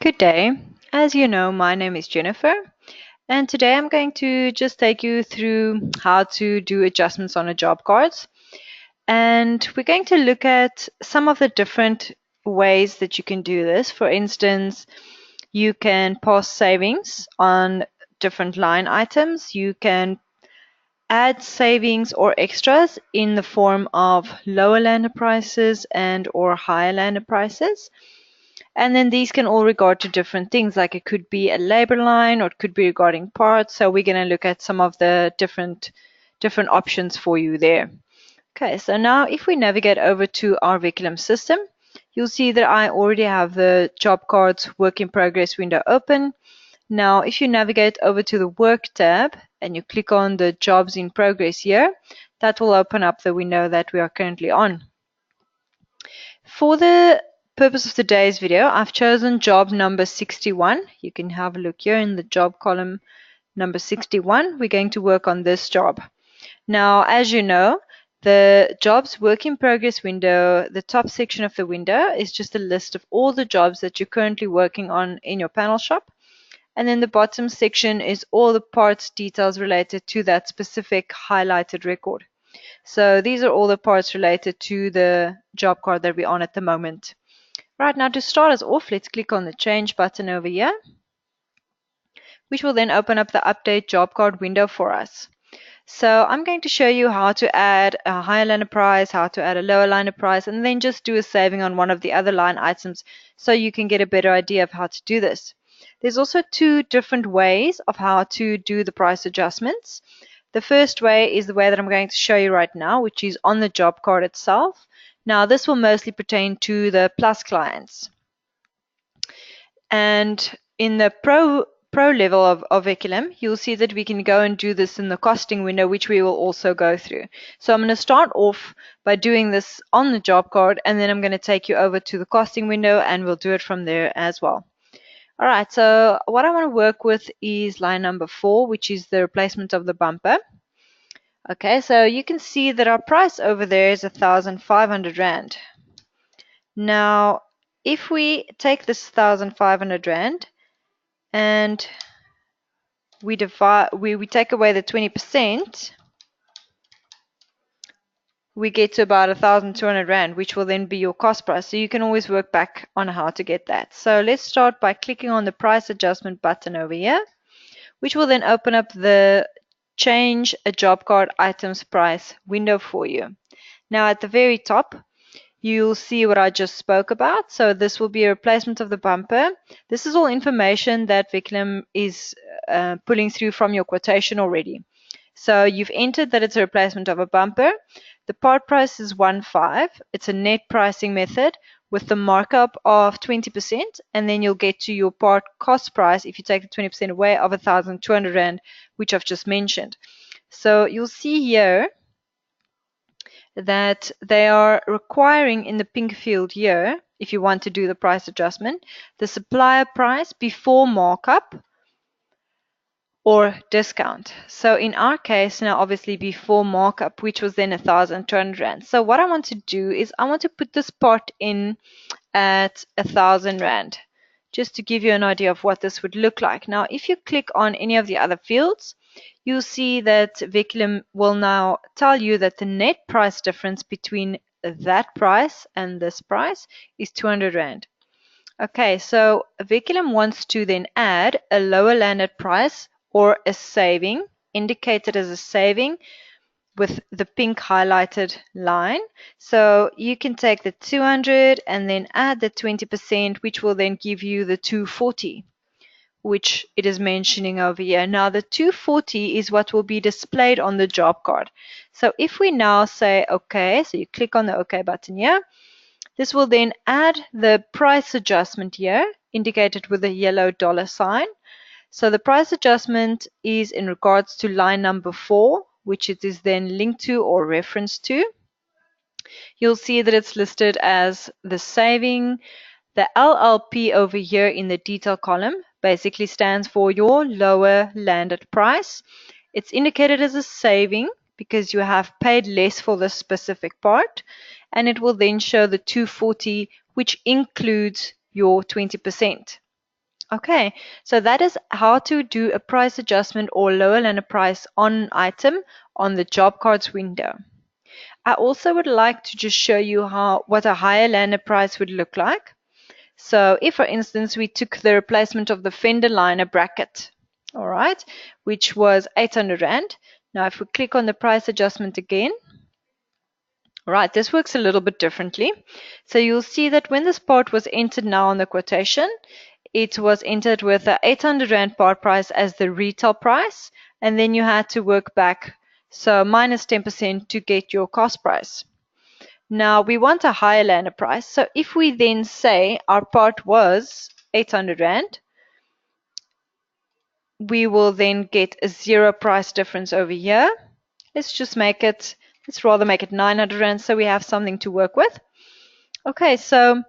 Good day. As you know, my name is Jennifer, and today I'm going to just take you through how to do adjustments on a job cards. And we're going to look at some of the different ways that you can do this. For instance, you can pause savings on different line items. You can add savings or extras in the form of lower lander prices and or higher lander prices. And then these can all regard to different things, like it could be a labor line or it could be regarding parts. So we're going to look at some of the different options for you there. Okay, so now if we navigate over to our Veculum system, you'll see that I already have the job cards work in progress window open. Now if you navigate over to the work tab and you click on the jobs in progress here, that will open up the window that we are currently on. For the purpose of today's video, I've chosen job number 61. You can have a look here in the job column number 61. We're going to work on this job. Now, as you know, the jobs work in progress window, the top section of the window is just a list of all the jobs that you're currently working on in your panel shop. And then the bottom section is all the parts details related to that specific highlighted record. So these are all the parts related to the job card that we're on at the moment. Right, now to start us off, let's click on the change button over here, which will then open up the update job card window for us. So I'm going to show you how to add a higher liner price, how to add a lower liner price, and then just do a saving on one of the other line items so you can get a better idea of how to do this. There's also two different ways of how to do the price adjustments. The first way is the way that I'm going to show you right now, which is on the job card itself. Now this will mostly pertain to the Plus clients. And in the Pro level of Veculum, you'll see that we can go and do this in the costing window, which we will also go through. So I'm going to start off by doing this on the job card, and then I'm going to take you over to the costing window and we'll do it from there as well. Alright, so what I want to work with is line number 4, which is the replacement of the bumper. Okay, so you can see that our price over there is 1,500 Rand. Now, if we take this 1,500 Rand and we take away the 20%, we get to about 1,200 Rand, which will then be your cost price. So you can always work back on how to get that. So let's start by clicking on the price adjustment button over here, which will then open up the change a job card items price window for you. Now at the very top, you'll see what I just spoke about. So this will be a replacement of the bumper. This is all information that Veculum is pulling through from your quotation already. So you've entered that it's a replacement of a bumper. The part price is 1.5. It's a net pricing method with the markup of 20%, and then you'll get to your part cost price if you take the 20% away of 1,200 Rand, which I've just mentioned. So you'll see here that they are requiring in the pink field here, if you want to do the price adjustment, the supplier price before markup or discount. So in our case now, obviously before markup, which was then 1,200 Rand. So what I want to do is I want to put this part in at 1,000 Rand, just to give you an idea of what this would look like. Now, if you click on any of the other fields, you'll see that Veculum will now tell you that the net price difference between that price and this price is 200 Rand. Okay, so Veculum wants to then add a lower landed price or a saving, indicated as a saving with the pink highlighted line. So you can take the 200 and then add the 20%, which will then give you the 240, which it is mentioning over here. Now the 240 is what will be displayed on the job card. So if we now say OK, so you click on the OK button here, this will then add the price adjustment here, indicated with a yellow dollar sign. So the price adjustment is in regards to line number 4, which it is then linked to or referenced to. You'll see that it's listed as the saving. The LLP over here in the detail column basically stands for your lower landed price. It's indicated as a saving because you have paid less for this specific part, and it will then show the 240, which includes your 20%. Okay, so that is how to do a price adjustment or lower than a price on an item on the job cards window. I also would like to just show you what a higher liner price would look like. So if, for instance, we took the replacement of the fender liner bracket, all right, which was 800 Rand. Now, if we click on the price adjustment again, all right, this works a little bit differently. So you'll see that when this part was entered now on the quotation, it was entered with the 800 Rand part price as the retail price, and then you had to work back, so minus 10% to get your cost price. Now we want a higher liner price, so if we then say our part was 800 Rand, we will then get a zero price difference over here. Let's rather make it 900 Rand so we have something to work with. Okay, so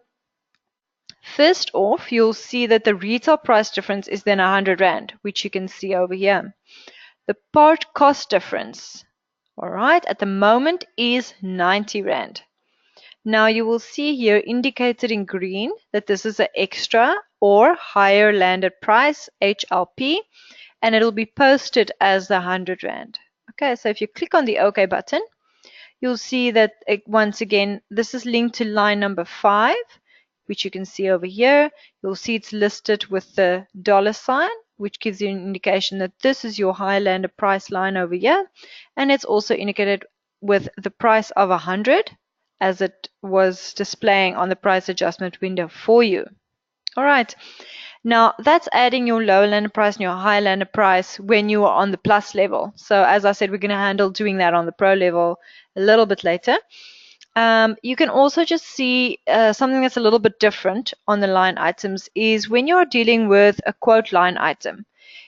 first off, you'll see that the retail price difference is then 100 Rand, which you can see over here. The part cost difference, all right, at the moment is 90 Rand. Now you will see here indicated in green that this is an extra or higher landed price, HLP, and it'll be posted as the 100 Rand. Okay, so if you click on the OK button, you'll see that once again, this is linked to line number 5, which you can see over here. You'll see it's listed with the $sign, which gives you an indication that this is your high landed price line over here. And it's also indicated with the price of 100 as it was displaying on the price adjustment window for you. All right. Now that's adding your low landed price and your high landed price when you are on the plus level. So as I said, we're going to handle doing that on the pro level a little bit later. You can also just see something that's a little bit different on the line items is when you're dealing with a quote line item,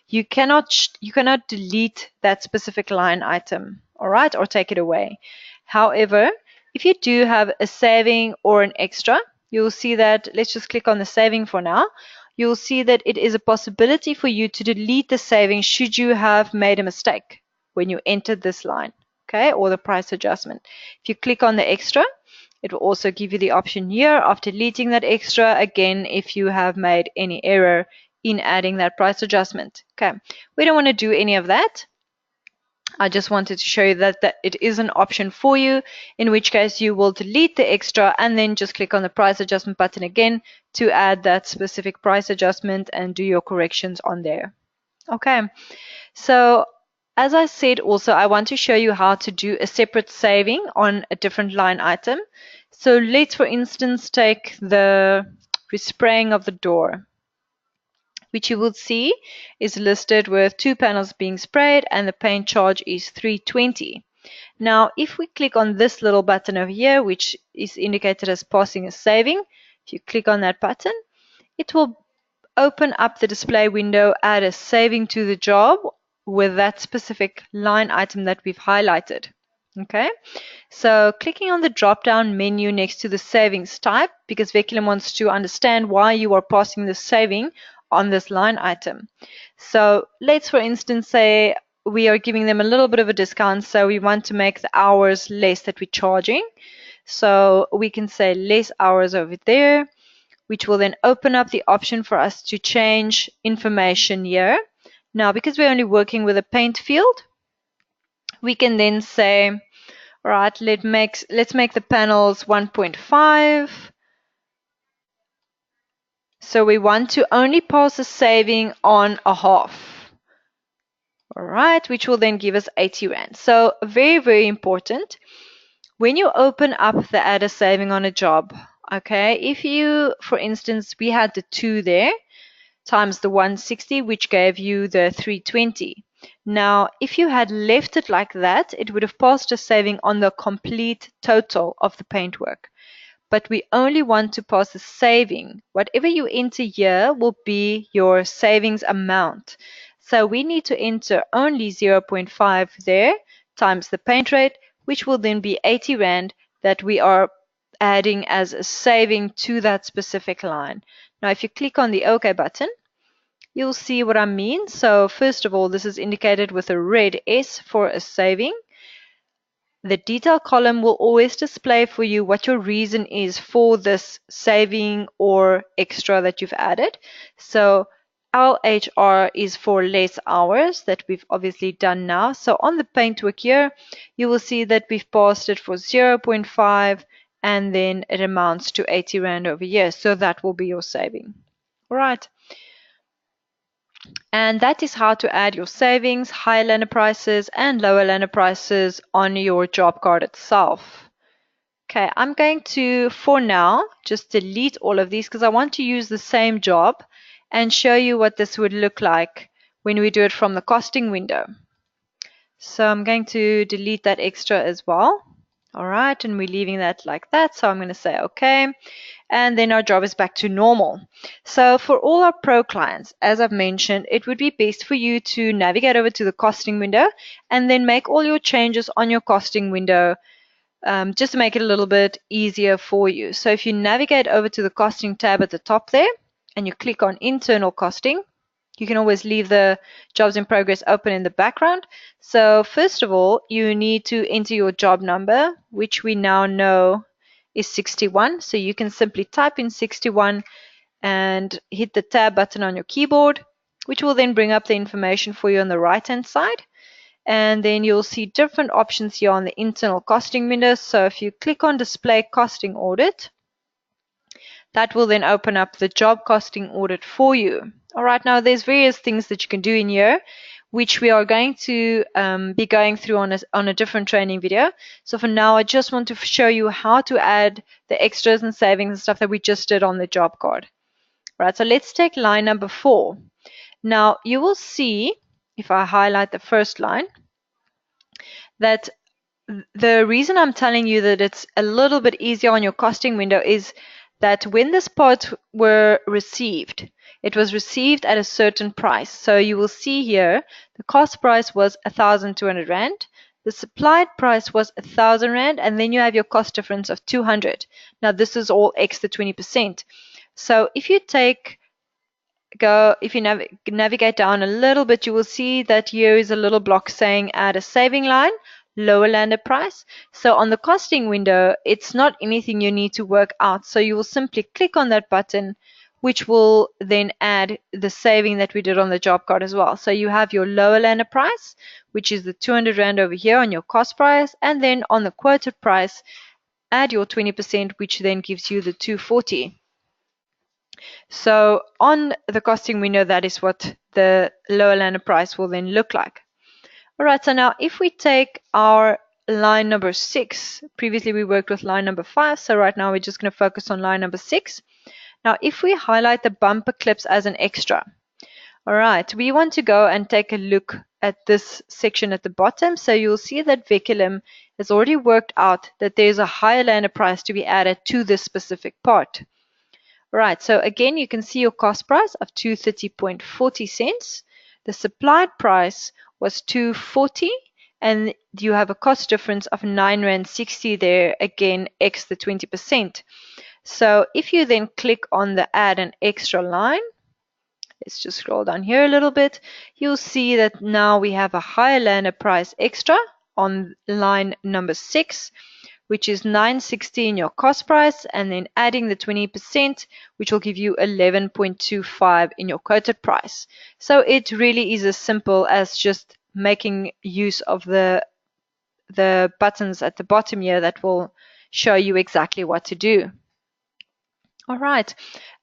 you cannot delete that specific line item, all right, or take it away. However, if you do have a saving or an extra, you'll see that, let's just click on the saving for now. You'll see that it is a possibility for you to delete the saving should you have made a mistake when you entered this line, okay, or the price adjustment. If you click on the extra, it will also give you the option here of deleting that extra again if you have made any error in adding that price adjustment. Okay, we don't want to do any of that. I just wanted to show you that it is an option for you, in which case you will delete the extra and then just click on the price adjustment button again to add that specific price adjustment and do your corrections on there. Okay, so as I said also, I want to show you how to do a separate saving on a different line item. So let's, for instance, take the respraying of the door, which you will see is listed with 2 panels being sprayed and the paint charge is 320. Now, if we click on this little button over here, which is indicated as passing a saving, if you click on that button, it will open up the display window, add a saving to the job with that specific line item that we've highlighted. Okay, so clicking on the drop down menu next to the savings type, because Veculum wants to understand why you are passing the saving on this line item. So let's, for instance, say we are giving them a little bit of a discount, so we want to make the hours less that we're charging. So we can say less hours over there, which will then open up the option for us to change information here. Now, because we're only working with a paint field, we can then say, all right, let's make the panels 1.5. So we want to only pass a saving on a half. All right, which will then give us 80 Rand. So very, very important. When you open up the add a saving on a job, okay, if you, for instance, we had the 2 there, times the 160, which gave you the 320. Now, if you had left it like that, it would have passed a saving on the complete total of the paintwork. But we only want to pass a saving. Whatever you enter here will be your savings amount. So we need to enter only 0.5 there times the paint rate, which will then be 80 Rand that we are adding as a saving to that specific line. Now, if you click on the OK button, you'll see what I mean. So first of all, this is indicated with a red S for a saving. The detail column will always display for you what your reason is for this saving or extra that you've added. So LHR is for less hours that we've obviously done now. So on the paintwork here, you will see that we've passed it for 0.5 and then it amounts to 80 Rand over here. So that will be your saving. All right. And that is how to add your savings, higher lander prices and lower lander prices on your job card itself. Okay, I'm going to, for now, just delete all of these because I want to use the same job and show you what this would look like when we do it from the costing window. So I'm going to delete that extra as well. All right, and we're leaving that like that. So I'm going to say okay. And then our job is back to normal. So for all our pro clients, as I've mentioned, it would be best for you to navigate over to the costing window and then make all your changes on your costing window just to make it a little bit easier for you. So if you navigate over to the costing tab at the top there and you click on internal costing, you can always leave the jobs in progress open in the background. So first of all, you need to enter your job number, which we now know is 61. So you can simply type in 61 and hit the tab button on your keyboard, which will then bring up the information for you on the right hand side. And then you'll see different options here on the internal costing window. So if you click on display costing audit, that will then open up the job costing audit for you. All right, now there's various things that you can do in here, which we are going to be going through on a different training video. So for now, I just want to show you how to add the extras and savings and stuff that we just did on the job card. All right, so let's take line number 4. Now you will see, if I highlight the first line, that the reason I'm telling you that it's a little bit easier on your costing window is that when this part were received, it was received at a certain price. So you will see here the cost price was 1,200 Rand, the supplied price was 1,000 Rand, and then you have your cost difference of 200. Now this is all X the 20%. So if you navigate down a little bit, you will see that here is a little block saying add a saving line, lower landed price. So on the costing window, it's not anything you need to work out. So you will simply click on that button, which will then add the saving that we did on the job card as well. So you have your lower landed price, which is the 200 Rand over here on your cost price, and then on the quoted price, add your 20%, which then gives you the 240. So on the costing window, that is what the lower landed price will then look like. All right, so now if we take our line number 6, previously we worked with line number 5, so right now we're just going to focus on line number 6. Now if we highlight the bumper clips as an extra, all right, we want to go and take a look at this section at the bottom. So you'll see that Veculum has already worked out that there's a higher landed price to be added to this specific part. Right, so again, you can see your cost price of 230.40 cents. The supplied price was 240, and you have a cost difference of 9 Rand 60 there, again, X the 20%. So if you then click on the add an extra line, let's just scroll down here a little bit, you'll see that now we have a higher landed price extra on line number 6, which is 960 in your cost price, and then adding the 20%, which will give you 11.25 in your quoted price. So it really is as simple as just making use of the buttons at the bottom here that will show you exactly what to do. All right.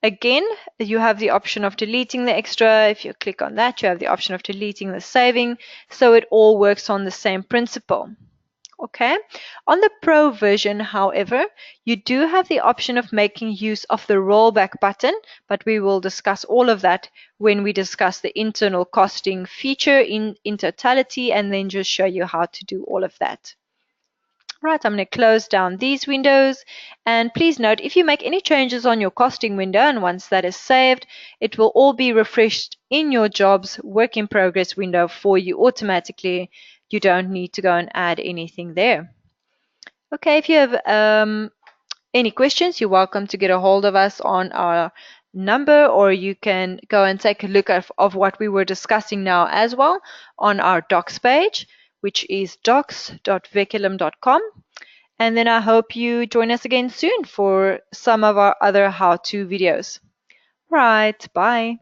Again, you have the option of deleting the extra. If you click on that, you have the option of deleting the saving. So it all works on the same principle. Okay, on the Pro version, however, you do have the option of making use of the rollback button, but we will discuss all of that when we discuss the internal costing feature in totality, and then just show you how to do all of that. Right, I'm going to close down these windows, and please note if you make any changes on your costing window, and once that is saved, it will all be refreshed in your jobs work in progress window for you automatically. You don't need to go and add anything there. Okay, if you have any questions, you're welcome to get a hold of us on our number, or you can go and take a look of what we were discussing now as well on our docs page, which is docs.veculum.com. And then I hope you join us again soon for some of our other how-to videos. Right, bye.